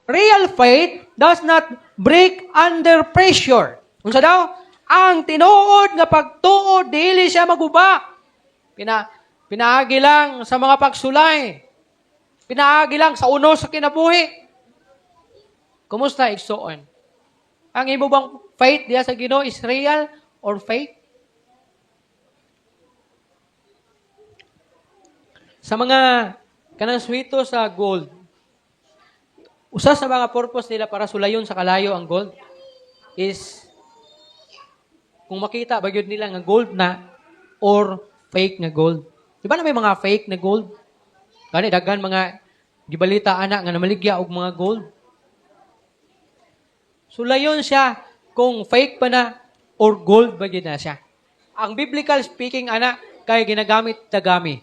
Real faith does not break under pressure. Unsa daw? Ang tinuod nga pagtuo dili siya maguba. Pinaagi lang sa mga pagsulay. Pinaagi lang sa unos sa kinabuhi. Kumusta igsoon? Ang imo bang faith diya sa Ginoo is real or fake? Sa mga kanang swito sa gold, usa sa mga purpose nila para sulayon sa kalayo ang gold is kung makita ba gyud nila nga gold na or fake nga gold. Di ba na may mga fake na gold? Kani daghan mga gibalita ana nga namaligya og mga gold. Sulayon siya kung fake pa na or gold ba gyud na siya. Ang biblical speaking ana kay ginagamit dagami.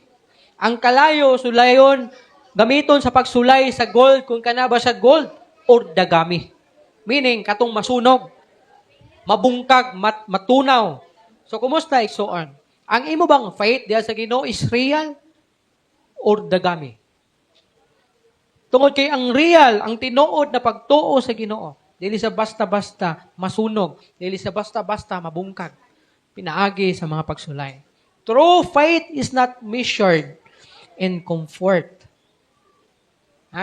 Ang kalayo sulayon gamiton sa pagsulay sa gold kung kana ba siya gold or dagami. Meaning katong masunog, mabungkag, matunaw. So kumusta igsoon? Ang imo bang faith diya sa Ginoo is real or dagami? Tungod kay ang real, ang tinuod na pagtuo sa Ginoo, dili sa basta-basta masunog, dili sa basta-basta mabungkag, pinaagi sa mga pagsulay. True faith is not measured in comfort.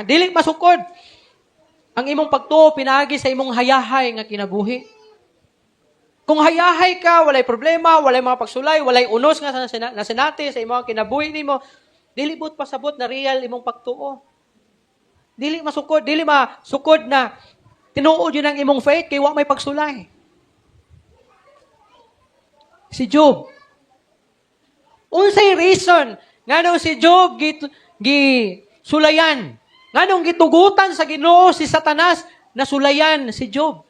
Dili masukod. Ang imong pagtuo pinaagi sa imong hayahay nga kinabuhi. Kung hayahay ka, walay problema, walay mga pagsulay, walay unos nga na sinati sa imong kinabuhi nimo, dili but pasabot na real imong pagtuo. Dili masukod na tinuod yun ang imong faith kay wa may pagsulay. Si Job. Unsay reason nganong si Job sulayan? Nganong gitugutan sa Ginoo si Satanas na sulayan si Job?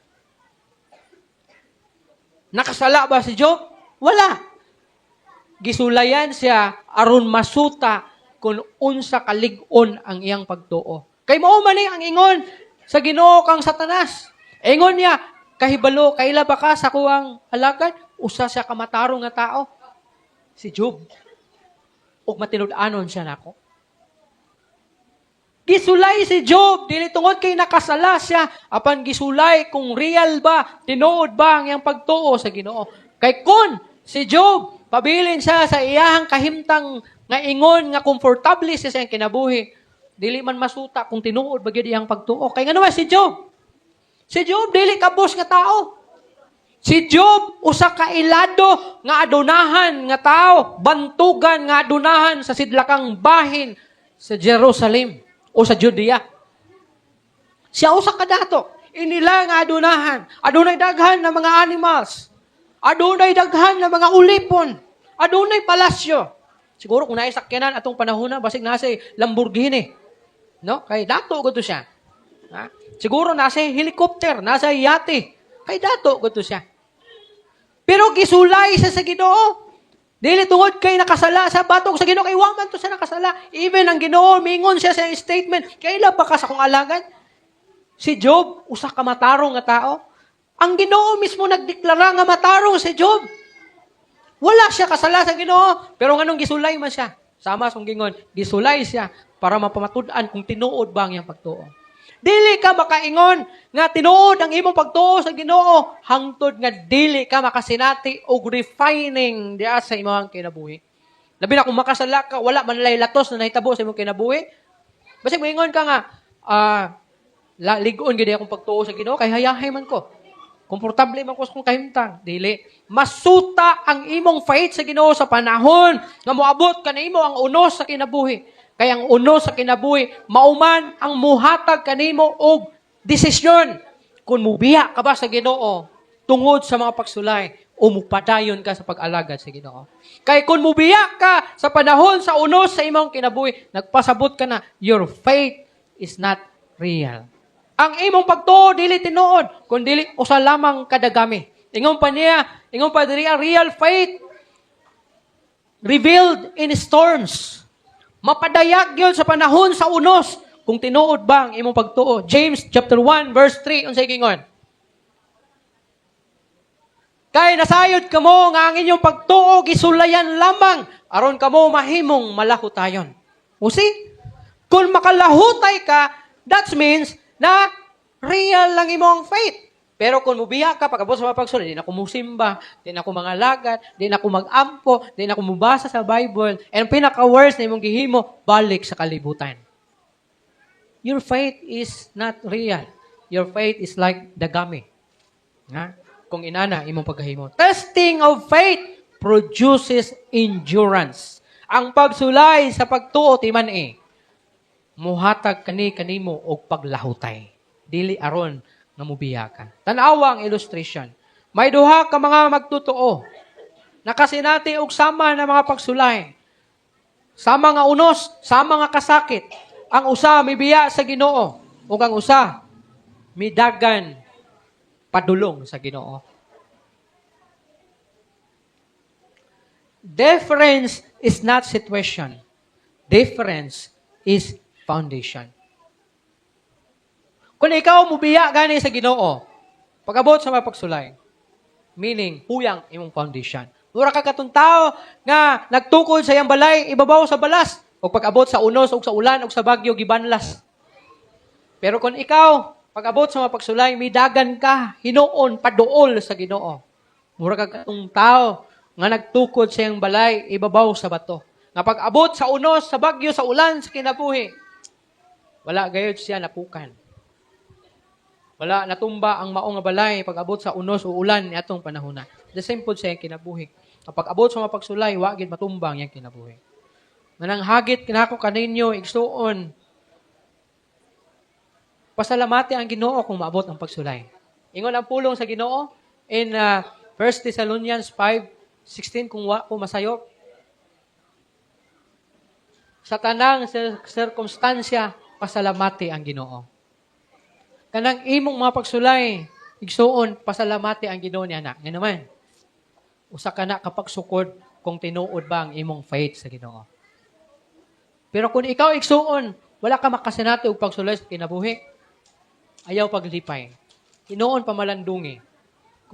Nakasala ba si Job? Wala. Gisulayan siya aron masuta kung unsa kalig-on ang iyang pagtuo. Kay mao man ang ingon sa Ginoo kang Satanas. Ingon niya, kahibalo, kaila ba ka sa kuwang alagad? Usa siya kamatarong nga tao. Si Job. Ug matinud-anon siya nako. Gisulay si Job, dili tungod kay nakasala siya, apan gisulay kung real ba, tinuod ba ang iyang pagtuo sa Ginoo. Kay kun si Job, pabilin siya sa iyahang kahimtang nga ingon nga komportable siya sa iyang kinabuhi, dili man masuta kung tinuod ba gyud iyang pagtuo. Kay ngano ba si Job? Si Job dili kabos nga tao. Si Job, usa ka ilado nga adunahan nga tao, bantugan nga adunahan sa sidlakang bahin sa Jerusalem o sa Judea. Siya usa ka dato. Inila nga adunahan. Adunay daghan na mga animals. Adunay daghan na mga ulipon. Adunay palasyo. Siguro kung naay sakyanan atong panahon na, basig nasa Lamborghini. No? Kay dato gud siya. Ha? Siguro nasa helicopter, nasa yate. Kay dato gud siya. Pero gisulay siya sa Ginoo. Dili tungod kay nakasala sa batog sa Ginoo kay wa man to sa nakasala. Even ang Ginoo mingon siya sa statement, kaila pa ka sa kong alagad? Si Job usa ka matarong nga tao. Ang Ginoo mismo nagdeklara nga matarong si Job. Wala siya kasala sa Ginoo, pero nganong gisulay man siya. Sama song gingon, gisulay siya para mapamatud-an kung tinuod ba ang iyang pagtuo. Dili ka makaingon nga tinuod ang imong pagtuo sa Ginoo hangtod nga dili ka makasinati og refining diha sa imong kinabuhi. Labi na kung makasala ka, wala man lay latos na nahitabo sa imong kinabuhi. Basig moingon ka nga lig-on gyud akong pagtuo sa Ginoo kay hayahay man ko. Komportable man ko sa kong kahimtang. Dili. Masuta ang imong faith sa Ginoo sa panahon nga moabot ka na imo ang unos sa kinabuhi. Kaya ang unos sa kinabuhi, mauman ang muhatag kanimo og desisyon kung mubiya ka ba sa Ginoo tungod sa mga pagsulay o mupadayon ka sa pag-alagad sa Ginoo. Kaya kung mubiya ka sa panahon sa unos sa imong kinabuhi, nagpasabot ka na, your faith is not real. Ang imong pagtuo dili tinuod, kun dili usa lamang kadagami. Ingon pa diri ang real faith revealed in storms. Mapadayag yun sa panahon sa unos kung tinuod ba ang imong pagtuo. James chapter 1 verse 3 unsay gingon? Kay nasayod kamo nga ang inyong pagtuo gisulayan lamang aron kamo mahimong malahutayon. O see? Kung makalahutay ka, that means na Real lang imong faith. Pero kung mubiya ka, pagabot sa mga pagsulay, di na ko musimba, di na ko mga lagat, di na ko mag-ampo, di na ko mubasa sa Bible, and pinaka-worst na imong gihimo, balik sa kalibutan. Your faith is not real. Your faith is like dagami. Nga? Kung inana, imong paghahimo. Testing of faith produces endurance. Ang pagsulay sa pagtuo timan muhatag kanimo og paglahutay. Dili aron nga mubiya ka. Tan-awa ang illustration. May duha ka mga magtutuo. Nakasinati og sama na mga pagsulay. Sama nga unos, sama nga kasakit. Ang usa mibiya sa Ginoo ug ang usa midagan padulong sa Ginoo. Difference is not situation. Difference is foundation. Kung ikaw mubiya gani sa Ginoo, pag-abot sa mga pagsulay, meaning huyang imong foundation. Mura ka katong tao nga nagtukod sa iyang balay, ibabaw sa balas, o pag-abot sa unos, o sa ulan, o sa bagyo, gibanlas. Pero kung ikaw, pag-abot sa mga pagsulay, midagan ka, hinuon, paduol sa Ginoo. Mura ka katong tao nga nagtukod sa iyang balay, ibabaw sa bato. Nga pag-abot sa unos, sa bagyo, sa ulan, sa kinabuhi, wala gayud siya napukan. Wala natumba ang maong nga balay pag-abot sa unos o ulan ni atong panahon na. The same po sa iyang kinabuhi. Kapag abot sa mga pagsulay, wagid matumbang iyang kinabuhi. Manang hagit kinako kaninyo igsuon. Pasalamati ang Ginoo kung maabot ang pagsulay. Ingon ang pulong sa Ginoo in 1 Thessalonians 5:16 kung wa ko masayo. Sa tanang sirkumstansya, pasalamati ang Ginoo. Kanang imong mga pagsulay, igsuon, pasalamati ang Ginoo niya na. Nga naman, usa ka na kapag sukod kung tinuod ba ang imong faith sa Ginoo. Pero kung ikaw igsuon, wala ka makasinati og pagsulay sa kinabuhi, ayaw paglipay. Tinuon pamalandungi.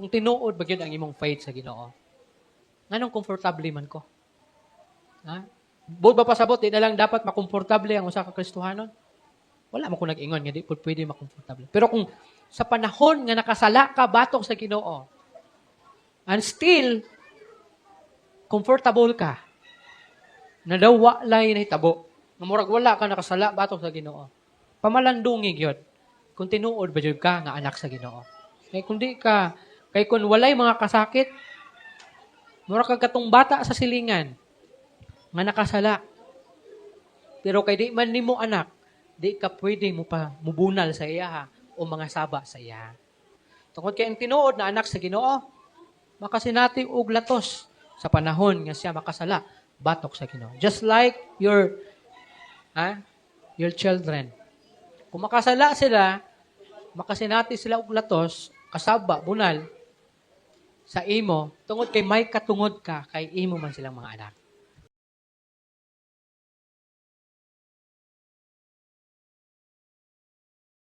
Kung tinuod ba gyud ang imong faith sa Ginoo. Nganong komportable man ko? Ha? Bud ba pasabot, di na lang dapat makomportable ang usa ka Kristohanon? Wala mo ko nag-ingon, nga di po pwede makomportable. Pero kung sa panahon nga nakasala ka, batok sa Ginoo, and still, comfortable ka, na daw walay na hitabo, nga murag wala ka nakasala, batok sa Ginoo, pamalandungi gyud kung tinuod ba gyud ka nga anak sa Ginoo. Kay kung di ka, kay kung walay mga kasakit, murag kag katong bata sa silingan, nga nakasala. Pero kay di man nimo anak, di ka pwede mo pa mubunal sa iya o mga saba sa iya. Tungod kay ang tinuod na anak sa Ginoo, makasinati og latos sa panahon nga siya makasala, batok sa Ginoo. Just like your children. Kung makasala sila, makasinati sila og latos, kasaba, bunal, sa imo, tungod kay may katungod ka, kay imo man silang mga anak.